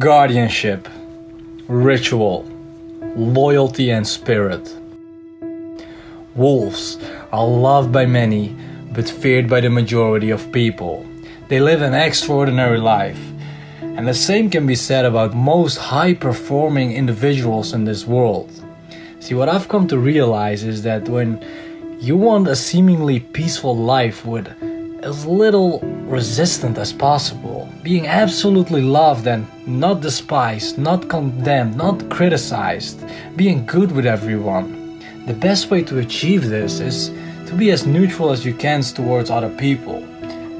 Guardianship, ritual, loyalty and spirit. Wolves are loved by many, but feared by the majority of people. They live an extraordinary life. And the same can be said about most high-performing individuals in this world. See, what I've come to realize is that when you want a seemingly peaceful life with as little resistance as possible, being absolutely loved and not despised, not condemned, not criticized, being good with everyone, the best way to achieve this is to be as neutral as you can towards other people.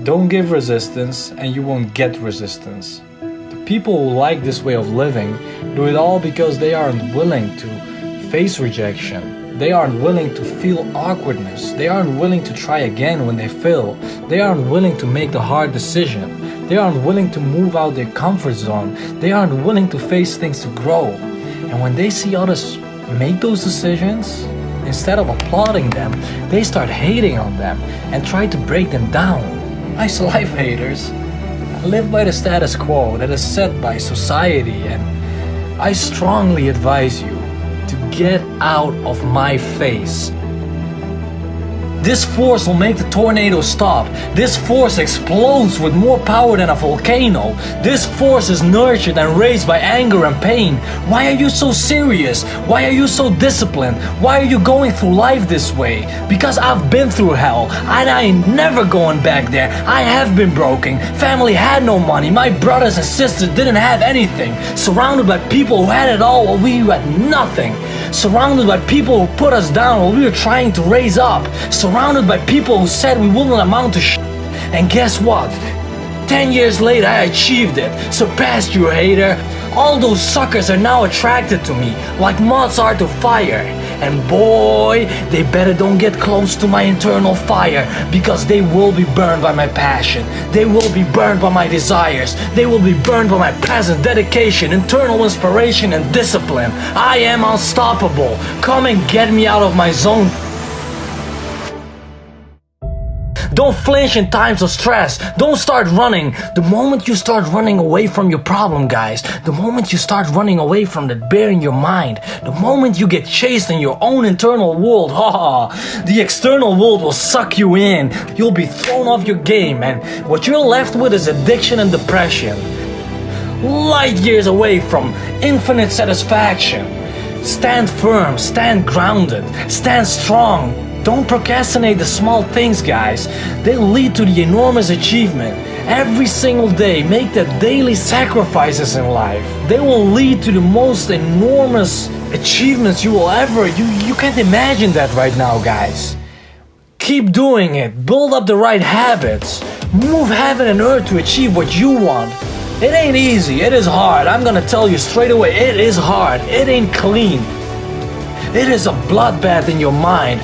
Don't give resistance and you won't get resistance. The people who like this way of living do it all because they aren't willing to face rejection. They aren't willing to feel awkwardness. They aren't willing to try again when they fail. They aren't willing to make the hard decision. They aren't willing to move out their comfort zone. They aren't willing to face things to grow. And when they see others make those decisions, instead of applauding them, they start hating on them and try to break them down. Nice life, haters. I live by the status quo that is set by society, and I strongly advise you to get out of my face. This force will make the tornado stop. This force explodes with more power than a volcano. This force is nurtured and raised by anger and pain. Why are you so serious? Why are you so disciplined? Why are you going through life this way? Because I've been through hell and I ain't never going back there. I have been broken. Family had no money. My brothers and sisters didn't have anything. Surrounded by people who had it all while we had nothing. Surrounded by people who put us down while we were trying to raise up. Surrounded by people who said we wouldn't amount to shit. And guess what? 10 years later I achieved it. Surpassed you, hater. All those suckers are now attracted to me, like moths are to fire. And boy, they better don't get close to my internal fire, because they will be burned by my passion. They will be burned by my desires. They will be burned by my present dedication, internal inspiration and discipline. I am unstoppable. Come and get me out of my zone. Don't flinch in times of stress. Don't start running. The moment you start running away from your problem, guys, the moment you start running away from that bear in your mind, the moment you get chased in your own internal world, the external world will suck you in. You'll be thrown off your game, and what you're left with is addiction and depression. Light years away from infinite satisfaction. Stand firm, stand grounded, stand strong. Don't procrastinate the small things, guys. They'll lead to the enormous achievement. Every single day, make the daily sacrifices in life. They will lead to the most enormous achievements you will ever. You can't imagine that right now, guys. Keep doing it. Build up the right habits. Move heaven and earth to achieve what you want. It ain't easy. It is hard. I'm gonna tell you straight away. It is hard. It ain't clean. It is a bloodbath in your mind.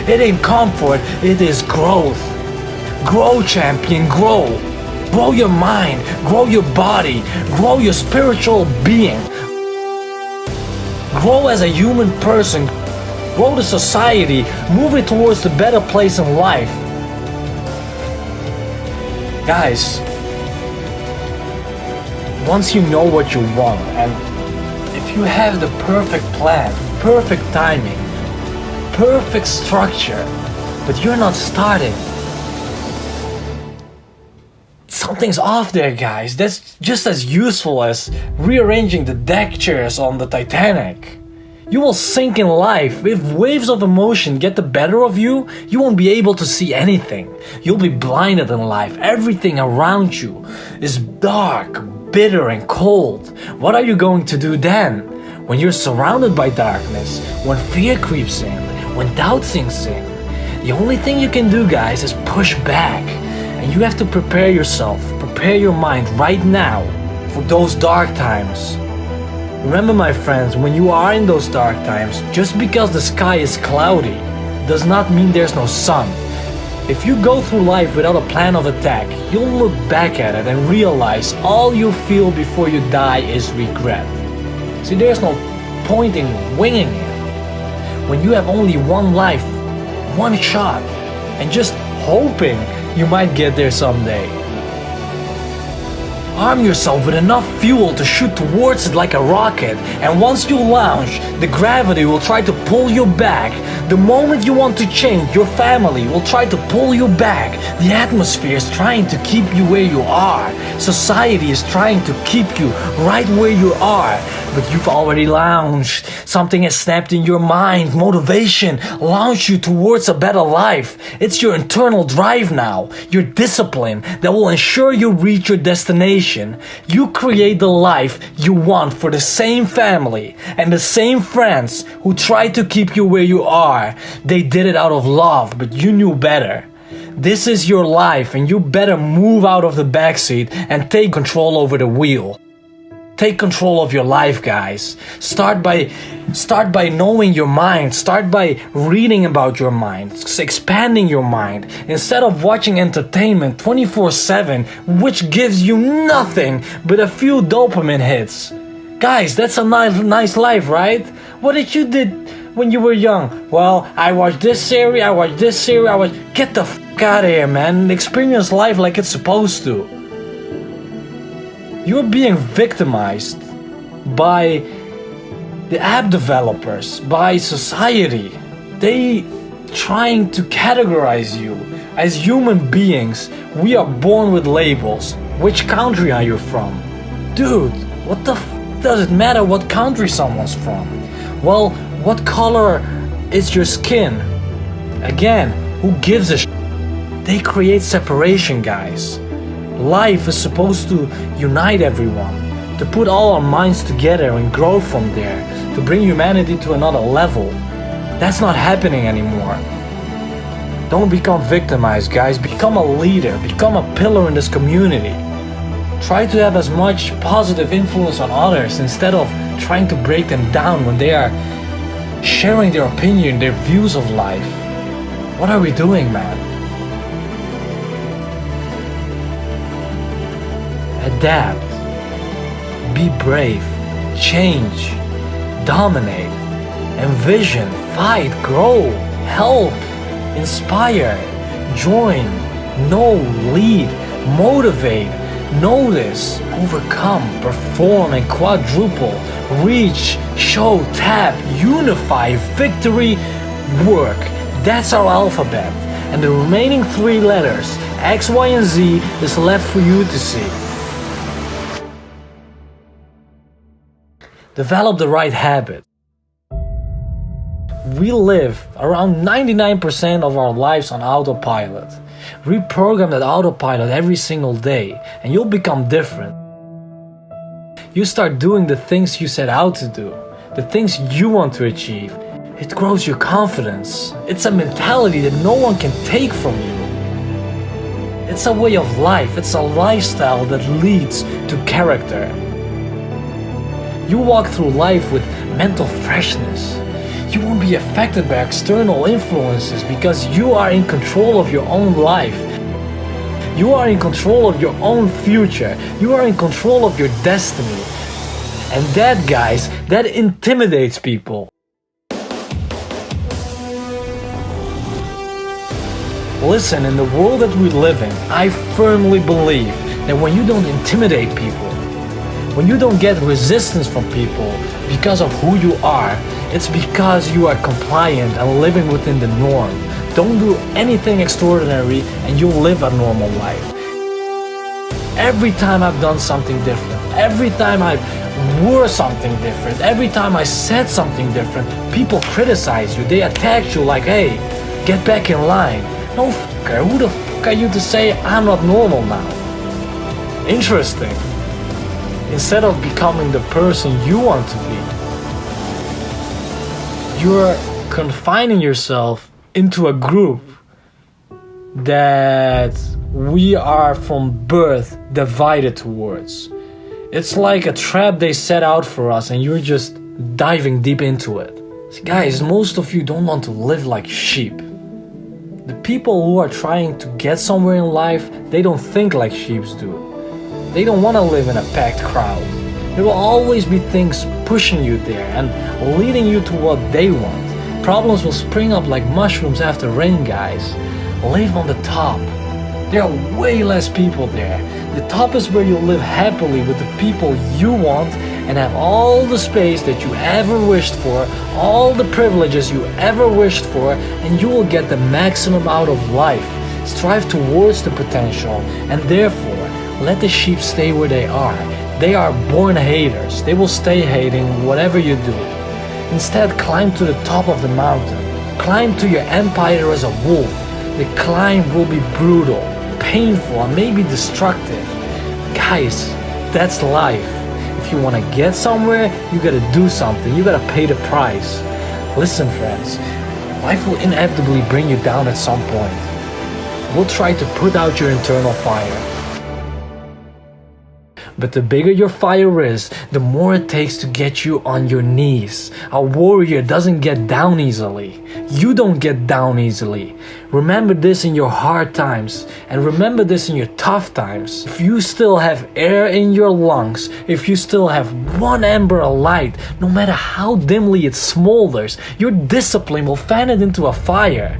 It ain't comfort, it is growth. Grow, champion, grow. Grow your mind, grow your body, grow your spiritual being. Grow as a human person, grow the society, move it towards the better place in life. Guys, once you know what you want, and if you have the perfect plan, perfect timing, perfect structure, but you're not starting, something's off there, guys. That's just as useful as rearranging the deck chairs on the Titanic. You will sink in life. If waves of emotion get the better of you, you won't be able to see anything. You'll be blinded in life. Everything around you is dark, bitter and cold. What are you going to do then? When you're surrounded by darkness, when fear creeps in, when doubt sinks in, the only thing you can do, guys, is push back. And you have to prepare yourself, prepare your mind right now for those dark times. Remember, my friends, when you are in those dark times, just because the sky is cloudy does not mean there's no sun. If you go through life without a plan of attack, you'll look back at it and realize all you feel before you die is regret. See, there's no point in winging it. When you have only one life, one shot, and just hoping you might get there someday. Arm yourself with enough fuel to shoot towards it like a rocket, and once you launch, the gravity will try to pull you back. The moment you want to change, your family will try to pull you back. The atmosphere is trying to keep you where you are. Society is trying to keep you right where you are. But you've already launched. Something has snapped in your mind. Motivation launched you towards a better life. It's your internal drive now, your discipline that will ensure you reach your destination. You create the life you want for the same family and the same friends who try to keep you where you are. They did it out of love, but you knew better. This is your life, and you better move out of the backseat and take control over the wheel. Take control of your life, guys. Start by knowing your mind. Start by reading about your mind, expanding your mind. Instead of watching entertainment 24/7, which gives you nothing but a few dopamine hits. Guys, that's a nice life, right? What did you did when you were young? Well, I watched this series, Get the f*** out of here, man. Experience life like it's supposed to. You're being victimized by the app developers, by society. They trying to categorize you. As human beings, we are born with labels. Which country are you from? Dude, what the f does it matter what country someone's from? Well, what color is your skin? Again, who gives a sh*? They create separation, guys. Life is supposed to unite everyone, to put all our minds together and grow from there, to bring humanity to another level. That's not happening anymore. Don't become victimized, guys. Become a leader, become a pillar in this community. Try to have as much positive influence on others instead of trying to break them down when they are sharing their opinion, their views of life. What are we doing, man? Adapt, be brave, change, dominate, envision, fight, grow, help, inspire, join, know, lead, motivate, notice, overcome, perform, and quadruple, reach, show, tap, unify, victory, work. That's our alphabet. And the remaining 3 letters, X, Y, and Z, is left for you to see. Develop the right habit. We live around 99% of our lives on autopilot. Reprogram that autopilot every single day and you'll become different. You start doing the things you set out to do, the things you want to achieve. It grows your confidence. It's a mentality that no one can take from you. It's a way of life. It's a lifestyle that leads to character. You walk through life with mental freshness. You won't be affected by external influences because you are in control of your own life. You are in control of your own future. You are in control of your destiny. And that, guys, that intimidates people. Listen, in the world that we live in, I firmly believe that when you don't intimidate people, when you don't get resistance from people because of who you are, it's because you are compliant and living within the norm. Don't do anything extraordinary and you'll live a normal life. Every time I've done something different, every time I've wore something different, every time I said something different, people criticize you. They attack you like, hey, get back in line. No fucker, who the fuck are you to say I'm not normal now? Interesting. Instead of becoming the person you want to be, you're confining yourself into a group that we are from birth divided towards. It's like a trap they set out for us and you're just diving deep into it. See, guys, most of you don't want to live like sheep. The people who are trying to get somewhere in life, they don't think like sheep do. They don't want to live in a packed crowd. There will always be things pushing you there and leading you to what they want. Problems will spring up like mushrooms after rain, guys. Live on the top. There are way less people there. The top is where you'll live happily with the people you want and have all the space that you ever wished for, all the privileges you ever wished for, and you will get the maximum out of life. Strive towards the potential, and therefore, let the sheep stay where they are. They are born haters. They will stay hating whatever you do. Instead, climb to the top of the mountain. Climb to your empire as a wolf. The climb will be brutal, painful, and maybe destructive. Guys, that's life. If you want to get somewhere, you gotta do something. You gotta pay the price. Listen, friends, life will inevitably bring you down at some point. We'll try to put out your internal fire. But the bigger your fire is, the more it takes to get you on your knees. A warrior doesn't get down easily. You don't get down easily. Remember this in your hard times, and remember this in your tough times. If you still have air in your lungs, if you still have one ember of light, no matter how dimly it smolders, your discipline will fan it into a fire.